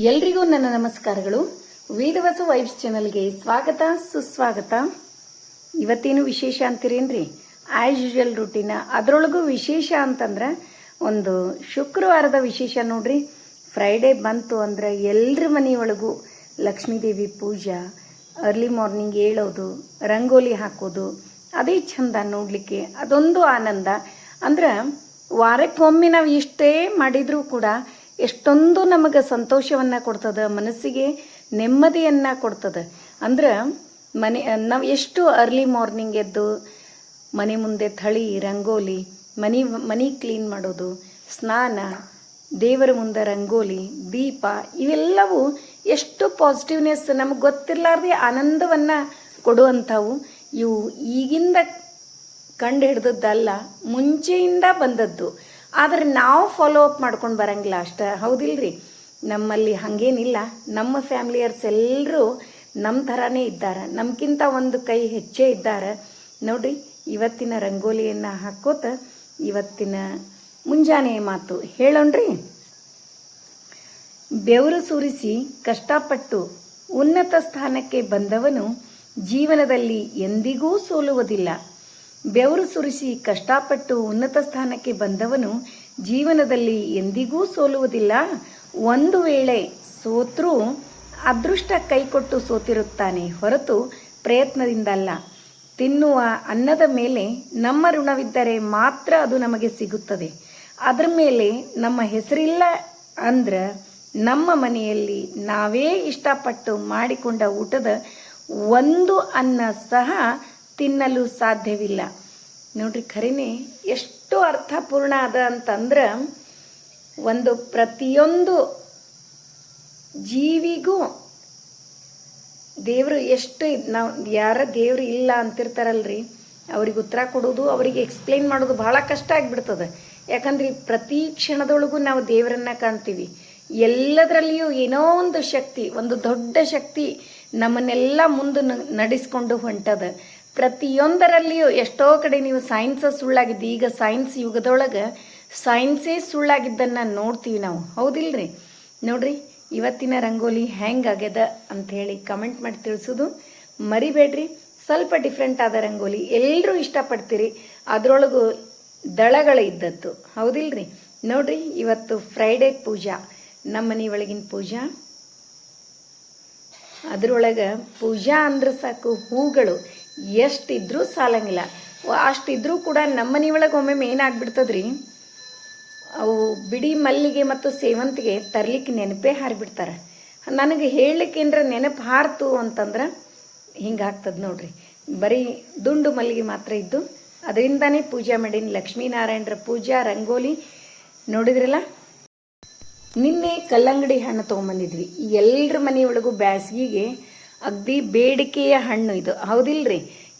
ಎಲ್ರಿಗೂ ನನ್ನ ನಮಸ್ಕಾರಗಳು. ವೇದವಾಸ ವೈಬ್ಸ್ ಚಾನಲ್ಗೆ ಸ್ವಾಗತ ಸುಸ್ವಾಗತ. ಇವತ್ತೇನು ವಿಶೇಷ ಅಂತೀರೇನ್ರಿ? ಆಸ್ ಯೂಶುವಲ್ ರೂಟೀನ, ಅದರೊಳಗೂ ವಿಶೇಷ ಅಂತಂದ್ರೆ ಒಂದು ಶುಕ್ರವಾರದ ವಿಶೇಷ ನೋಡ್ರಿ. ಫ್ರೈಡೇ ಬಂತು ಅಂದ್ರೆ ಎಲ್ಲರ ಮನೆಯೊಳಗೂ ಲಕ್ಷ್ಮೀದೇವಿ ಪೂಜಾ, ಅರ್ಲಿ ಮಾರ್ನಿಂಗ್ ಏಳೋದು, ರಂಗೋಲಿ ಹಾಕೋದು, ಅದೇ ಚಂದ ನೋಡಲಿಕ್ಕೆ. ಅದೊಂದು ಆನಂದ. ಅಂದ್ರೆ ವಾರಕ್ಕೊಮ್ಮೆ ನಾವು ಇಷ್ಟೇ ಮಾಡಿದರೂ ಕೂಡ ಎಷ್ಟೊಂದು ನಮಗೆ ಸಂತೋಷವನ್ನು ಕೊಡ್ತದೆ, ಮನಸ್ಸಿಗೆ ನೆಮ್ಮದಿಯನ್ನು ಕೊಡ್ತದೆ. ಅಂದ್ರೆ ನಾವು ಎಷ್ಟು ಅರ್ಲಿ ಮಾರ್ನಿಂಗ್ ಎದ್ದು ಮನೆ ಮುಂದೆ ಥಳಿ, ರಂಗೋಲಿ, ಮನೆ ಕ್ಲೀನ್ ಮಾಡೋದು, ಸ್ನಾನ, ದೇವರ ಮುಂದೆ ರಂಗೋಲಿ, ದೀಪ, ಇವೆಲ್ಲವೂ ಎಷ್ಟು ಪಾಸಿಟಿವ್ನೆಸ್, ನಮಗೆ ಗೊತ್ತಿರಲಾರ್ದೆ ಆನಂದವನ್ನು ಕೊಡುವಂಥವು. ಇವು ಈಗಿಂದ ಕಂಡು ಹಿಡ್ದದ್ದಲ್ಲ, ಮುಂಚೆಯಿಂದ ಬಂದದ್ದು. ಆದರೆ ನಾವು ಫಾಲೋ ಅಪ್ ಮಾಡ್ಕೊಂಡು ಬರಂಗಿಲ್ಲ ಅಷ್ಟೇ, ಹೌದಿಲ್ರಿ? ನಮ್ಮಲ್ಲಿ ಹಾಗೇನಿಲ್ಲ. ನಮ್ಮ ಫ್ಯಾಮಿಲಿಯರ್ಸ್ ಎಲ್ಲರೂ ನಮ್ಮ ಥರನೇ ಇದ್ದಾರೆ, ನಮ್ಗಿಂತ ಒಂದು ಕೈ ಹೆಚ್ಚೇ ಇದ್ದಾರೆ. ನೋಡ್ರಿ, ಇವತ್ತಿನ ರಂಗೋಲಿಯನ್ನು ಹಾಕೋತ ಇವತ್ತಿನ ಮುಂಜಾನೆ ಮಾತು ಹೇಳೋಣ್ರಿ. ಬೆವರು ಸುರಿಸಿ ಕಷ್ಟಪಟ್ಟು ಉನ್ನತ ಸ್ಥಾನಕ್ಕೆ ಬಂದವನು ಜೀವನದಲ್ಲಿ ಎಂದಿಗೂ ಸೋಲುವುದಿಲ್ಲ. ಬೆವರು ಸುರಿಸಿ ಕಷ್ಟಪಟ್ಟು ಉನ್ನತ ಸ್ಥಾನಕ್ಕೆ ಬಂದವನು ಜೀವನದಲ್ಲಿ ಎಂದಿಗೂ ಸೋಲುವುದಿಲ್ಲ. ಒಂದು ವೇಳೆ ಸೋತ್ರೂ ಅದೃಷ್ಟ ಕೈಕೊಟ್ಟು ಸೋತಿರುತ್ತಾನೆ ಹೊರತು ಪ್ರಯತ್ನದಿಂದಲ್ಲ. ತಿನ್ನುವ ಅನ್ನದ ಮೇಲೆ ನಮ್ಮ ಋಣವಿದ್ದರೆ ಮಾತ್ರ ಅದು ನಮಗೆ ಸಿಗುತ್ತದೆ. ಅದರ ಮೇಲೆ ನಮ್ಮ ಹೆಸರಿಲ್ಲ ಅಂದ್ರೆ ನಮ್ಮ ಮನೆಯಲ್ಲಿ ನಾವೇ ಇಷ್ಟಪಟ್ಟು ಮಾಡಿಕೊಂಡ ಊಟದ ಒಂದು ಅನ್ನ ಸಹ ತಿನ್ನಲು ಸಾಧ್ಯವಿಲ್ಲ. ನೋಡ್ರಿ, ಖರೇನೆ ಎಷ್ಟು ಅರ್ಥಪೂರ್ಣ ಅದ ಅಂತಂದ್ರೆ, ಒಂದು ಪ್ರತಿಯೊಂದು ಜೀವಿಗೂ ದೇವರು ಎಷ್ಟು, ನಾವು ಯಾರ ದೇವ್ರು ಇಲ್ಲ ಅಂತಿರ್ತಾರಲ್ರಿ, ಅವ್ರಿಗೆ ಉತ್ತರ ಕೊಡೋದು, ಅವರಿಗೆ ಎಕ್ಸ್ಪ್ಲೈನ್ ಮಾಡೋದು ಬಹಳ ಕಷ್ಟ ಆಗಿಬಿಡ್ತದೆ. ಯಾಕಂದ್ರೆ ಪ್ರತಿ ಕ್ಷಣದೊಳಗೂ ನಾವು ದೇವರನ್ನ ಕಾಣ್ತೀವಿ. ಎಲ್ಲದರಲ್ಲಿಯೂ ಏನೋ ಒಂದು ಶಕ್ತಿ, ಒಂದು ದೊಡ್ಡ ಶಕ್ತಿ ನಮ್ಮನ್ನೆಲ್ಲ ಮುಂದೆ ನಡೆಸ್ಕೊಂಡು ಹೊಂಟದ. ಪ್ರತಿಯೊಂದರಲ್ಲಿಯೂ ಎಷ್ಟೋ ಕಡೆ ನೀವು ಸೈನ್ಸ್ ಸುಳ್ಳಾಗಿದ್ದು, ಈಗ ಸೈನ್ಸ್ ಯುಗದೊಳಗೆ ಸೈನ್ಸೇ ಸುಳ್ಳಾಗಿದ್ದನ್ನು ನೋಡ್ತೀವಿ ನಾವು, ಹೌದಿಲ್ರಿ? ನೋಡ್ರಿ, ಇವತ್ತಿನ ರಂಗೋಲಿ ಹೆಂಗಾಗ್ಯದ ಅಂಥೇಳಿ ಕಮೆಂಟ್ ಮಾಡಿ ತಿಳಿಸೋದು ಮರಿಬೇಡ್ರಿ. ಸ್ವಲ್ಪ ಡಿಫ್ರೆಂಟ್ ಆದ ರಂಗೋಲಿ, ಎಲ್ಲರೂ ಇಷ್ಟಪಡ್ತೀರಿ. ಅದರೊಳಗೂ ದಳಗಳು ಇದ್ದದ್ದು, ಹೌದಿಲ್ರಿ? ನೋಡ್ರಿ, ಇವತ್ತು ಫ್ರೈಡೇ ಪೂಜಾ, ನಮ್ಮ ಮನೆ ಒಳಗಿನ ಪೂಜಾ. ಅದರೊಳಗೆ ಪೂಜಾ ಅಂದ್ರೆ ಸಾಕು, ಹೂಗಳು ಎಷ್ಟಿದ್ರೂ ಸಾಲಂಗಿಲ್ಲ. ಅಷ್ಟಿದ್ರೂ ಕೂಡ ನಮ್ಮ ಮನೆಯೊಳಗೆ ಒಮ್ಮೆ ಏನಾಗ್ಬಿಡ್ತದ್ರಿ, ಅವು ಬಿಡಿ ಮಲ್ಲಿಗೆ ಮತ್ತು ಸೇವಂತಿಗೆ ತರ್ಲಿಕ್ಕೆ ನೆನಪೇ ಹಾರಿಬಿಡ್ತಾರೆ. ನನಗೆ ಹೇಳಲಿಕ್ಕೆ ಏನಾರ ನೆನಪು ಹಾರ್ತು ಅಂತಂದ್ರೆ ಹಿಂಗಾಗ್ತದೆ ನೋಡ್ರಿ. ಬರೀ ದುಂಡು ಮಲ್ಲಿಗೆ ಮಾತ್ರ ಇದ್ದು ಅದರಿಂದಾನೇ ಪೂಜೆ ಮಾಡೀನಿ. ಲಕ್ಷ್ಮೀನಾರಾಯಣರ ಪೂಜಾ ರಂಗೋಲಿ ನೋಡಿದ್ರಲ್ಲ. ನಿನ್ನೆ ಕಲ್ಲಂಗಡಿ ಹಣ್ಣು ತೊಗೊಂಬಂದಿದ್ವಿ. ಎಲ್ಲರ ಮನೆಯೊಳಗೂ ಬ್ಯಾಸ್ಗಿಗೆ ಅಗ್ದಿ ಬೇಡಿಕೆಯ ಹಣ್ಣು ಇದು, ಹೌದಿಲ್ರಿ?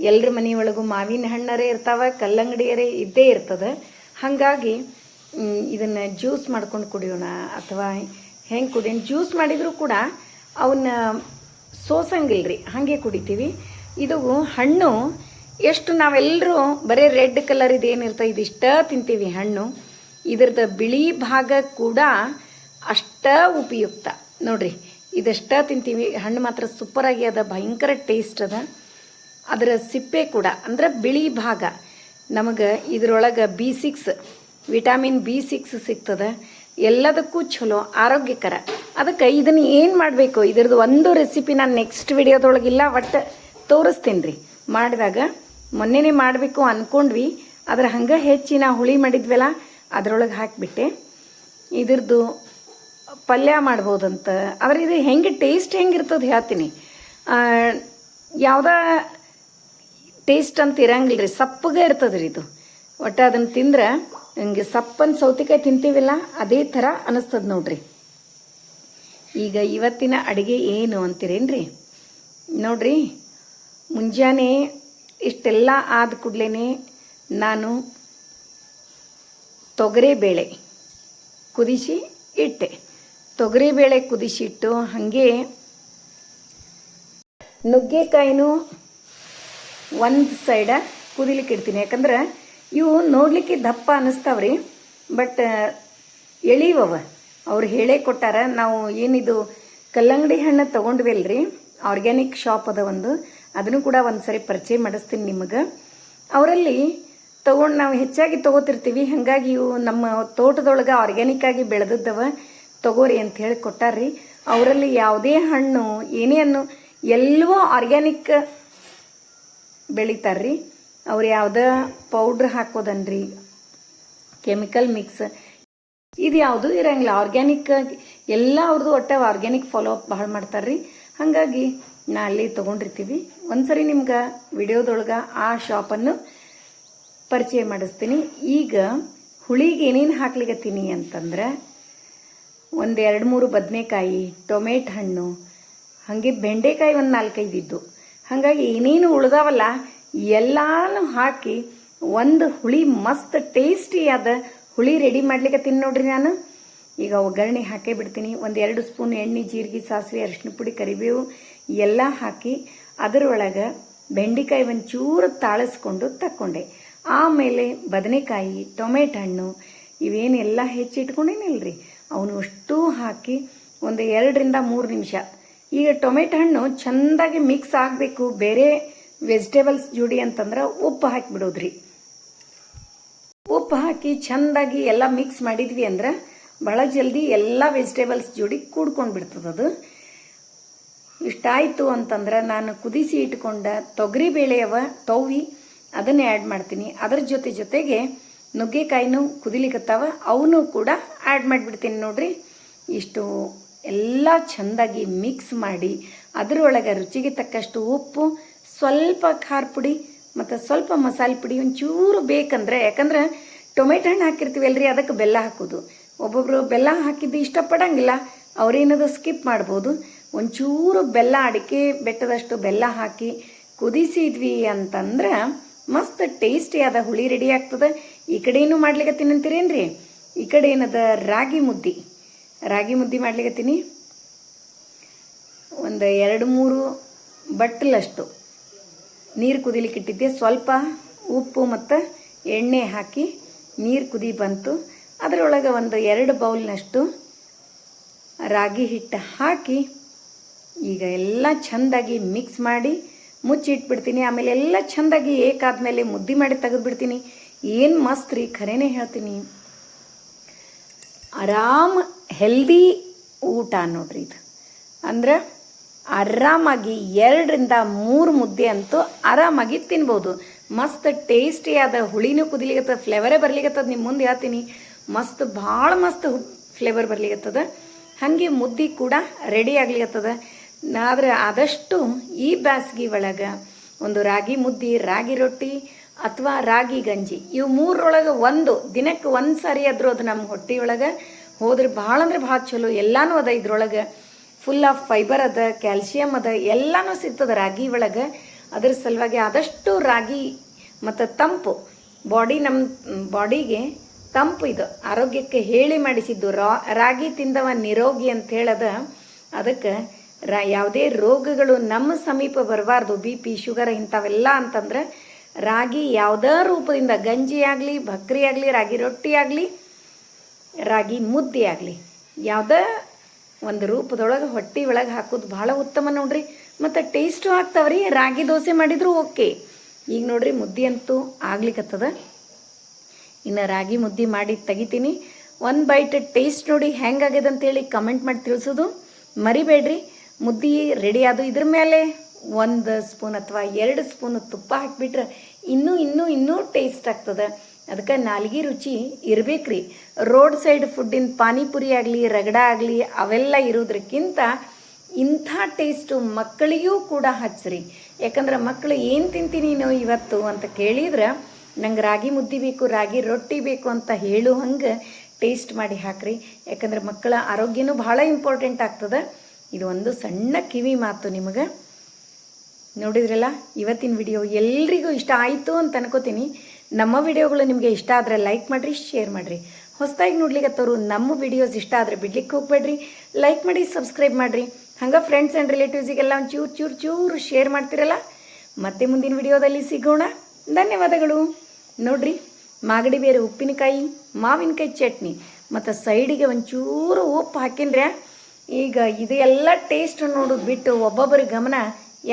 ಎಲ್ಲರ ಮನೆಯೊಳಗೂ ಮಾವಿನ ಹಣ್ಣರೇ ಇರ್ತಾವೆ, ಕಲ್ಲಂಗಡಿಯರೇ ಇದ್ದೇ ಇರ್ತದೆ. ಹಾಗಾಗಿ ಇದನ್ನು ಜ್ಯೂಸ್ ಮಾಡ್ಕೊಂಡು ಕುಡಿಯೋಣ ಅಥವಾ ಹೆಂಗೆ ಕುಡಿಯೋಣ. ಜ್ಯೂಸ್ ಮಾಡಿದರೂ ಕೂಡ ಅವನ್ನ ಸೋಸಂಗಿಲ್ರಿ, ಹಾಗೆ ಕುಡಿತೀವಿ. ಇದು ಹಣ್ಣು ಎಷ್ಟು ನಾವೆಲ್ಲರೂ ಬರೀ ರೆಡ್ ಕಲರ್ ಇದೇನಿರ್ತದೆ ಇದಿಷ್ಟ ತಿಂತೀವಿ ಹಣ್ಣು. ಇದ್ರದ್ದು ಬಿಳಿ ಭಾಗ ಕೂಡ ಅಷ್ಟ ಉಪಯುಕ್ತ ನೋಡ್ರಿ. ಇದಷ್ಟ ತಿಂತೀವಿ. ಹಣ್ಣು ಮಾತ್ರ ಸೂಪರಾಗಿ ಅದ, ಭಯಂಕರ ಟೇಸ್ಟ್ ಅದ. ಅದರ ಸಿಪ್ಪೆ ಕೂಡ ಅಂದ್ರೆ ಬಿಳಿ ಭಾಗ ನಮಗೆ ಇದರೊಳಗೆ B6 ವಿಟಾಮಿನ್ B6 ಸಿಗ್ತದೆ. ಎಲ್ಲದಕ್ಕೂ ಚಲೋ, ಆರೋಗ್ಯಕರ. ಅದಕ್ಕೆ ಇದನ್ನು ಏನು ಮಾಡಬೇಕು, ಇದ್ರದ್ದು ಒಂದು ರೆಸಿಪಿ ನಾನು ನೆಕ್ಸ್ಟ್ ವಿಡಿಯೋದೊಳಗಿಲ್ಲ, ಒಟ್ಟು ತೋರಿಸ್ತೀನಿ ರೀ ಮಾಡಿದಾಗ. ಮೊನ್ನೆನೇ ಮಾಡಬೇಕು ಅಂದ್ಕೊಂಡ್ವಿ, ಅದ್ರ ಹಂಗೆ ಹೆಚ್ಚಿ ನಾ ಹುಳಿ ಮಾಡಿದ್ವಲ್ಲ ಅದರೊಳಗೆ ಹಾಕಿಬಿಟ್ಟೆ. ಇದ್ರದ್ದು ಪಲ್ಯ ಮಾಡ್ಬೋದಂತ. ಆದರೆ ಇದು ಹೆಂಗೆ ಟೇಸ್ಟ್ ಹೆಂಗಿರ್ತದೆ ಹೇಳ್ತೀನಿ. ಯಾವುದ ಟೇಸ್ಟ್ ಅಂತ ಇರಂಗಿಲ್ಲ ರೀ, ಸಪ್ಪಗೆ ಇರ್ತದೆ ರೀ ಇದು. ಒಟ್ಟು ಅದನ್ನು ತಿಂದ್ರೆ ಹಿಂಗೆ ಸಪ್ಪನ ಸೌತೆಕಾಯಿ ತಿಂತೀವಿಲ್ಲ ಅದೇ ಥರ ಅನ್ನಿಸ್ತದೆ ನೋಡ್ರಿ. ಈಗ ಇವತ್ತಿನ ಅಡುಗೆ ಏನು ಅಂತೀರೇನ್ರಿ? ನೋಡ್ರಿ, ಮುಂಜಾನೆ ಇಷ್ಟೆಲ್ಲ ಆದ ಕೂಡಲೇ ನಾನು ತೊಗರಿಬೇಳೆ ಕುದಿಸಿ ಇಟ್ಟೆ. ತೊಗರಿಬೇಳೆ ಕುದಿಸಿಟ್ಟು ಹಾಗೆ ನುಗ್ಗೆಕಾಯಿನೂ ಒಂದು ಸೈಡ ಕುದಿಲಿಕ್ಕೆ ಇಡ್ತೀನಿ. ಯಾಕಂದ್ರೆ ಇವು ನೋಡಲಿಕ್ಕೆ ದಪ್ಪ ಅನ್ನಿಸ್ತಾವ್ರಿ, ಬಟ್ ಎಳಿವವ ಅವ್ರು ಹೇಳೇ ಕೊಟ್ಟಾರ. ನಾವು ಏನಿದು ಕಲ್ಲಂಗಡಿ ಹಣ್ಣು ತೊಗೊಂಡ್ವಿ ಅಲ್ರಿ, ಆರ್ಗ್ಯಾನಿಕ್ ಶಾಪ್ ಅದ ಒಂದು, ಅದನ್ನು ಕೂಡ ಒಂದು ಸರಿ ಪರಿಚಯ ಮಾಡಿಸ್ತೀನಿ ನಿಮಗೆ. ಅವರಲ್ಲಿ ತೊಗೊಂಡು ನಾವು ಹೆಚ್ಚಾಗಿ ತೊಗೋತಿರ್ತೀವಿ, ಹಾಗಾಗಿ ಇವು ನಮ್ಮ ತೋಟದೊಳಗೆ ಆರ್ಗ್ಯಾನಿಕ್ ಆಗಿ ಬೆಳೆದದ್ದವ ತೊಗೋರಿ ಅಂತ ಹೇಳಿ ಕೊಟ್ಟಾರ್ರಿ. ಅವರಲ್ಲಿ ಯಾವುದೇ ಹಣ್ಣು ಏನೇ ಅನ್ನು ಎಲ್ಲವೂ ಆರ್ಗ್ಯಾನಿಕ್ ಬೆಳಿತಾರ್ರಿ. ಅವ್ರು ಯಾವುದೇ ಪೌಡ್ರ್ ಹಾಕೋದನ್ರಿ, ಕೆಮಿಕಲ್ ಮಿಕ್ಸ್ ಇದು ಯಾವುದೂ ಇರಂಗಿಲ್ಲ. ಆರ್ಗ್ಯಾನಿಕ್ ಎಲ್ಲ ಅವ್ರದ್ದು ಒಟ್ಟು ಆರ್ಗ್ಯಾನಿಕ್ ಫಾಲೋ ಅಪ್ ಭಾಳ ಮಾಡ್ತಾರ್ರಿ. ಹಾಗಾಗಿ ನಾ ಅಲ್ಲಿ ತೊಗೊಂಡಿರ್ತೀವಿ. ಒಂದ್ಸರಿ ನಿಮ್ಗೆ ವಿಡಿಯೋದೊಳಗೆ ಆ ಶಾಪನ್ನು ಪರಿಚಯ ಮಾಡಿಸ್ತೀನಿ. ಈಗ ಹುಳಿಗೆ ಏನೇನು ಹಾಕ್ಲಿಕತ್ತೀನಿ ಅಂತಂದ್ರೆ, ಒಂದು 2-3 ಬದನೆಕಾಯಿ, ಟೊಮೆಟೊ ಹಣ್ಣು, ಹಾಗೆ ಬೆಂಡೆಕಾಯಿ ಒಂದು 4-5 ಇದ್ದು. ಹಾಗಾಗಿ ಏನೇನು ಉಳ್ದಾವಲ್ಲ ಎಲ್ಲಾನು ಹಾಕಿ ಒಂದು ಹುಳಿ ಮಸ್ತ್ ಟೇಸ್ಟಿಯಾದ ಹುಳಿ ರೆಡಿ ಮಾಡ್ಲಿಕತ್ತೀನಿ ನೋಡ್ರಿ. ನಾನು ಈಗ ಒಗ್ಗರಣೆ ಹಾಕೇ ಬಿಡ್ತೀನಿ. 1-2 ಸ್ಪೂನ್ ಎಣ್ಣೆ, ಜೀರಿಗೆ, ಸಾಸಿವೆ, ಅರಿಶಿನ ಪುಡಿ, ಕರಿಬೇವು ಎಲ್ಲ ಹಾಕಿ ಅದರೊಳಗೆ ಬೆಂಡೆಕಾಯಿ ಒಂಚೂರು ತಾಳಿಸ್ಕೊಂಡು ತಕ್ಕೊಂಡೆ. ಆಮೇಲೆ ಬದನೆಕಾಯಿ, ಟೊಮೆಟೊ ಹಣ್ಣು ಇವೇನೆಲ್ಲ ಹೆಚ್ಚಿಟ್ಕೊಂಡೇನಿಲ್ರಿ ಅವನು ಅಷ್ಟು ಹಾಕಿ ಒಂದು 2-3 ನಿಮಿಷ. ಈಗ ಟೊಮೆಟೊ ಹಣ್ಣು ಚೆಂದಾಗಿ ಮಿಕ್ಸ್ ಆಗಬೇಕು ಬೇರೆ ವೆಜಿಟೇಬಲ್ಸ್ ಜೋಡಿ ಅಂತಂದ್ರೆ ಉಪ್ಪು ಹಾಕಿಬಿಡೋದ್ರಿ. ಉಪ್ಪು ಹಾಕಿ ಚೆಂದಾಗಿ ಎಲ್ಲ ಮಿಕ್ಸ್ ಮಾಡಿದ್ವಿ ಅಂದ್ರೆ ಭಾಳ ಜಲ್ದಿ ಎಲ್ಲ ವೆಜಿಟೇಬಲ್ಸ್ ಜೋಡಿ ಕೂಡ್ಕೊಂಡು ಬಿಡ್ತದದು. ಇಷ್ಟಾಯಿತು ಅಂತಂದ್ರೆ ನಾನು ಕುದಿಸಿ ಇಟ್ಕೊಂಡ ತೊಗರಿಬೇಳೆಯವ ತವ್ವಿ ಅದನ್ನು ಆ್ಯಡ್ ಮಾಡ್ತೀನಿ. ಅದರ ಜೊತೆಗೆ ನುಗ್ಗೆಕಾಯಿನೂ ಕುದಿಲಿಕತ್ತಾವ, ಅವನು ಕೂಡ ಆ್ಯಡ್ ಮಾಡಿಬಿಡ್ತೀನಿ ನೋಡ್ರಿ. ಇಷ್ಟು ಎಲ್ಲ ಚೆಂದಾಗಿ ಮಿಕ್ಸ್ ಮಾಡಿ ಅದರೊಳಗೆ ರುಚಿಗೆ ತಕ್ಕಷ್ಟು ಉಪ್ಪು, ಸ್ವಲ್ಪ ಖಾರ ಪುಡಿ ಮತ್ತು ಸ್ವಲ್ಪ ಮಸಾಲೆ ಪುಡಿ ಒಂಚೂರು ಬೇಕಂದ್ರೆ, ಯಾಕಂದ್ರೆ ಟೊಮೆಟೊ ಹಣ್ಣು ಹಾಕಿರ್ತೀವಿ ಅಲ್ರಿ, ಅದಕ್ಕೆ ಬೆಲ್ಲ ಹಾಕೋದು. ಒಬ್ಬೊಬ್ಬರು ಬೆಲ್ಲ ಹಾಕಿದ್ದು ಇಷ್ಟಪಡಂಗಿಲ್ಲ, ಅವ್ರೇನದು ಸ್ಕಿಪ್ ಮಾಡ್ಬೋದು. ಒಂಚೂರು ಬೆಲ್ಲ, ಅಡಿಕೆ ಬೆಟ್ಟದಷ್ಟು ಬೆಲ್ಲ ಹಾಕಿ ಕುದಿಸಿದ್ವಿ ಅಂತಂದ್ರೆ ಮಸ್ತ್ ಟೇಸ್ಟಿಯಾದ ಹುಳಿ ರೆಡಿ ಆಗ್ತದೆ. ಈ ಕಡೆ ಏನು ಮಾಡ್ಲಿಕತ್ತೀನಿ ಅಂತೀರೇನ್ರಿ, ಈ ಕಡೆ ಏನದ ರಾಗಿ ಮುದ್ದೆ ಮಾಡ್ಲಿಕತ್ತೀನಿ. ಒಂದು 2-3 ಬಟ್ಟಲಷ್ಟು ನೀರು ಕುದಿಲಿಕ್ಕೆ ಇಟ್ಟಿದ್ದೆ. ಸ್ವಲ್ಪ ಉಪ್ಪು ಮತ್ತು ಎಣ್ಣೆ ಹಾಕಿ ನೀರು ಕುದಿ ಬಂತು. ಅದರೊಳಗೆ ಒಂದು 2 ಬೌಲ್ನಷ್ಟು ರಾಗಿ ಹಿಟ್ಟು ಹಾಕಿ ಈಗ ಎಲ್ಲ ಚೆಂದಾಗಿ ಮಿಕ್ಸ್ ಮಾಡಿ ಮುಚ್ಚಿಟ್ಬಿಡ್ತೀನಿ. ಆಮೇಲೆ ಎಲ್ಲ ಚೆಂದಾಗಿ ಏಕಾದ್ಮೇಲೆ ಮುದ್ದೆ ಮಾಡಿ ತೆಗೆದುಬಿಡ್ತೀನಿ. ಏನು ಮಸ್ತ್ ರೀ, ಖರೇನೆ ಹೇಳ್ತೀನಿ. ಆರಾಮ್ ಹೆಲ್ದಿ ಊಟ ನೋಡ್ರಿ ಇದು. ಅಂದ್ರೆ ಆರಾಮಾಗಿ 2-3 ಮುದ್ದೆ ಅಂತೂ ಆರಾಮಾಗಿ ತಿನ್ಬೋದು. ಮಸ್ತ್ ಟೇಸ್ಟಿಯಾದ ಹುಳಿನೂ ಕುದಿಲಿಕತ್ತದ, ಫ್ಲೇವರೇ ಬರ್ಲಿಕತ್ತದ. ನಿಮ್ಮ ಮುಂದೆ ಹೇಳ್ತೀನಿ, ಮಸ್ತ್ ಭಾಳ ಮಸ್ತ್ ಫ್ಲೇವರ್ ಬರ್ಲಿಕತ್ತದ. ಹಾಗೆ ಮುದ್ದೆ ಕೂಡ ರೆಡಿ ಆಗ್ಲಿಕತ್ತದ. ಆದ್ರೆ ಆದಷ್ಟು ಈ ಬ್ಯಾಸ್ಗಿ ಒಳಗೆ ಒಂದು ರಾಗಿ ಮುದ್ದೆ, ರಾಗಿ ರೊಟ್ಟಿ ಅಥವಾ ರಾಗಿ ಗಂಜಿ, ಇವು 3ರೊಳಗೆ ಒಂದು ದಿನಕ್ಕೆ 1 ಸಾರಿ ಆದರೂ ಅದು ನಮ್ಮ ಹೊಟ್ಟೆಯೊಳಗೆ ಹೋದ್ರೆ ಭಾಳ ಅಂದ್ರೆ ಭಾಳ ಚಲೋ. ಎಲ್ಲನೂ ಅದ ಇದ್ರೊಳಗೆ, ಫುಲ್ ಆಫ್ ಫೈಬರ್ ಅದ, ಕ್ಯಾಲ್ಸಿಯಂ ಅದ, ಎಲ್ಲನೂ ಸಿಗ್ತದೆ ರಾಗಿ ಒಳಗೆ. ಅದ್ರ ಸಲುವಾಗಿ ಆದಷ್ಟು ರಾಗಿ ಮತ್ತು ತಂಪು ನಮ್ಮ ಬಾಡಿಗೆ ತಂಪು, ಇದು ಆರೋಗ್ಯಕ್ಕೆ ಹೇಳಿ ಮಾಡಿಸಿದ್ದು. ರಾಗಿ ತಿಂದವ ನಿರೋಗಿ ಅಂತ ಹೇಳದ. ಅದಕ್ಕೆ ಯಾವುದೇ ರೋಗಗಳು ನಮ್ಮ ಸಮೀಪ ಬರಬಾರ್ದು, BP, ಶುಗರ್ ಇಂಥವೆಲ್ಲ ಅಂತಂದ್ರೆ ರಾಗಿ ಯಾವುದೇ ರೂಪದಿಂದ, ಗಂಜಿ ಆಗಲಿ, ಭಕ್ರಿ ಆಗಲಿ, ರಾಗಿ ರೊಟ್ಟಿ ಆಗಲಿ, ರಾಗಿ ಮುದ್ದೆ ಆಗಲಿ, ಯಾವುದೇ ಒಂದು ರೂಪದೊಳಗೆ ಹೊಟ್ಟೆ ಒಳಗೆ ಹಾಕೋದು ಭಾಳ ಉತ್ತಮ ನೋಡ್ರಿ. ಮತ್ತು ಟೇಸ್ಟು ಆಗ್ತಾವ್ರಿ. ರಾಗಿ ದೋಸೆ ಮಾಡಿದ್ರು ಓಕೆ. ಈಗ ನೋಡ್ರಿ ಮುದ್ದೆ ಅಂತೂ ಆಗ್ಲಿಕ್ಕತ್ತದ. ಇನ್ನು ರಾಗಿ ಮುದ್ದೆ ಮಾಡಿ ತೆಗಿತೀನಿ. 1 ಬೈಟ್ ಟೇಸ್ಟ್ ನೋಡಿ ಹೆಂಗಾಗ್ಯದ ಅಂತೇಳಿ ಕಮೆಂಟ್ ಮಾಡಿ ತಿಳಿಸೋದು ಮರಿಬೇಡ್ರಿ. ಮುದ್ದೆ ರೆಡಿ ಆದು. ಇದ್ರ ಮೇಲೆ 1 ಸ್ಪೂನ್ ಅಥವಾ 2 ಸ್ಪೂನ್ ತುಪ್ಪ ಹಾಕಿಬಿಟ್ರೆ ಇನ್ನೂ ಟೇಸ್ಟ್ ಆಗ್ತದೆ. ಅದಕ್ಕೆ ನಾಲ್ಗೆ ರುಚಿ ಇರಬೇಕ್ರಿ. ರೋಡ್ ಸೈಡ್ ಫುಡ್ಡಿನ ಪಾನಿಪುರಿ ಆಗಲಿ, ರಗಡ ಆಗಲಿ ಅವೆಲ್ಲ ಇರೋದ್ರಕ್ಕಿಂತ ಇಂಥ ಟೇಸ್ಟು ಮಕ್ಕಳಿಗೂ ಕೂಡ ಹಚ್ಚ್ರಿ. ಯಾಕಂದ್ರೆ ಮಕ್ಕಳು ಏನು ತಿಂತೀನಿ ನೀನು ಇವತ್ತು ಅಂತ ಕೇಳಿದ್ರೆ ನಂಗೆ ರಾಗಿ ಮುದ್ದೆ ಬೇಕು, ರಾಗಿ ರೊಟ್ಟಿ ಬೇಕು ಅಂತ ಹೇಳು ಹಂಗೆ ಟೇಸ್ಟ್ ಮಾಡಿ ಹಾಕ್ರಿ. ಯಾಕಂದ್ರೆ ಮಕ್ಕಳ ಆರೋಗ್ಯನೂ ಭಾಳ ಇಂಪಾರ್ಟೆಂಟ್ ಆಗ್ತದೆ. ಇದು ಒಂದು ಸಣ್ಣ ಕಿವಿ ಮಾತು ನಿಮಗೆ. ನೋಡಿದ್ರಲ್ಲ, ಇವತ್ತಿನ ವಿಡಿಯೋ ಎಲ್ರಿಗೂ ಇಷ್ಟ ಆಯಿತು ಅಂತ ಅನ್ಕೋತೀನಿ. ನಮ್ಮ ವಿಡಿಯೋಗಳು ನಿಮಗೆ ಇಷ್ಟ ಆದರೆ ಲೈಕ್ ಮಾಡಿರಿ, ಶೇರ್ ಮಾಡಿರಿ. ಹೊಸದಾಗಿ ನೋಡ್ಲಿಕ್ಕತ್ತವರು ನಮ್ಮ ವಿಡಿಯೋಸ್ ಇಷ್ಟ ಆದರೆ ಬಿಡ್ಲಿಕ್ಕೆ ಹೋಗ್ಬೇಡ್ರಿ. ಲೈಕ್ ಮಾಡಿ, ಸಬ್ಸ್ಕ್ರೈಬ್ ಮಾಡಿರಿ. ಹಂಗೆ ಫ್ರೆಂಡ್ಸ್ ಆ್ಯಂಡ್ ರಿಲೇಟಿವ್ಸಿಗೆಲ್ಲ ಒಂದು ಚೂರು ಶೇರ್ ಮಾಡ್ತಿರಲ್ಲ. ಮತ್ತೆ ಮುಂದಿನ ವಿಡಿಯೋದಲ್ಲಿ ಸಿಗೋಣ. ಧನ್ಯವಾದಗಳು. ನೋಡ್ರಿ, ಮಾಗಡಿ ಬೇರೆ ಉಪ್ಪಿನಕಾಯಿ, ಮಾವಿನಕಾಯಿ ಚಟ್ನಿ ಮತ್ತು ಸೈಡಿಗೆ ಒಂಚೂರು ಉಪ್ಪು ಹಾಕಿನ್ರೆ ಈಗ ಇದು ಎಲ್ಲ ಟೇಸ್ಟ್ ನೋಡೋದು ಬಿಟ್ಟು ಒಬ್ಬೊಬ್ಬರ ಗಮನ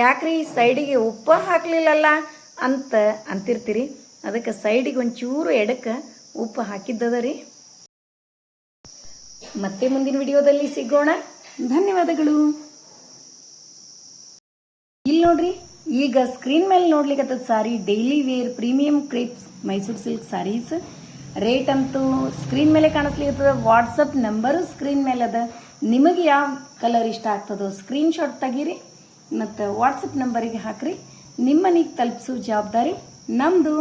ಯಾಕ್ರಿ ಸೈಡಿಗೆ ಉಪ್ಪು ಹಾಕಲಿಲ್ಲಲ್ಲ ಅಂತ ಅಂತಿರ್ತೀರಿ. ಅದಕ್ಕೆ ಸೈಡಿಗೆ ಒಂಚೂರು ಎಡಕ್ಕೆ ಉಪ್ಪು ಹಾಕಿದ್ದದ ರೀ. ಮತ್ತೆ ಮುಂದಿನ ವಿಡಿಯೋದಲ್ಲಿ ಸಿಗೋಣ. ಧನ್ಯವಾದಗಳು. ಇಲ್ಲಿ ನೋಡ್ರಿ, ಈಗ ಸ್ಕ್ರೀನ್ ಮೇಲೆ ನೋಡ್ಲಿಕ್ಕೆ sari daily wear premium crepes Mysore silk sarees rate ಅಂತೂ ಸ್ಕ್ರೀನ್ ಮೇಲೆ ಕಾಣಿಸ್ಲಿಕ್ಕೆ. ವಾಟ್ಸಪ್ ನಂಬರು ಸ್ಕ್ರೀನ್ ಮೇಲೆ ಅದ. ನಿಮಗೆ ಯಾವ ಕಲರ್ ಇಷ್ಟ ಆಗ್ತದೋ ಸ್ಕ್ರೀನ್ಶಾಟ್ ತೆಗೀರಿ ಮತ್ತು ವಾಟ್ಸಪ್ ನಂಬರಿಗೆ ಹಾಕ್ರಿ. ನಿಮ್ಮ ಮನೆಗೆ ತಲುಪಿಸೋ ಜವಾಬ್ದಾರಿ ನಮ್ಮದು.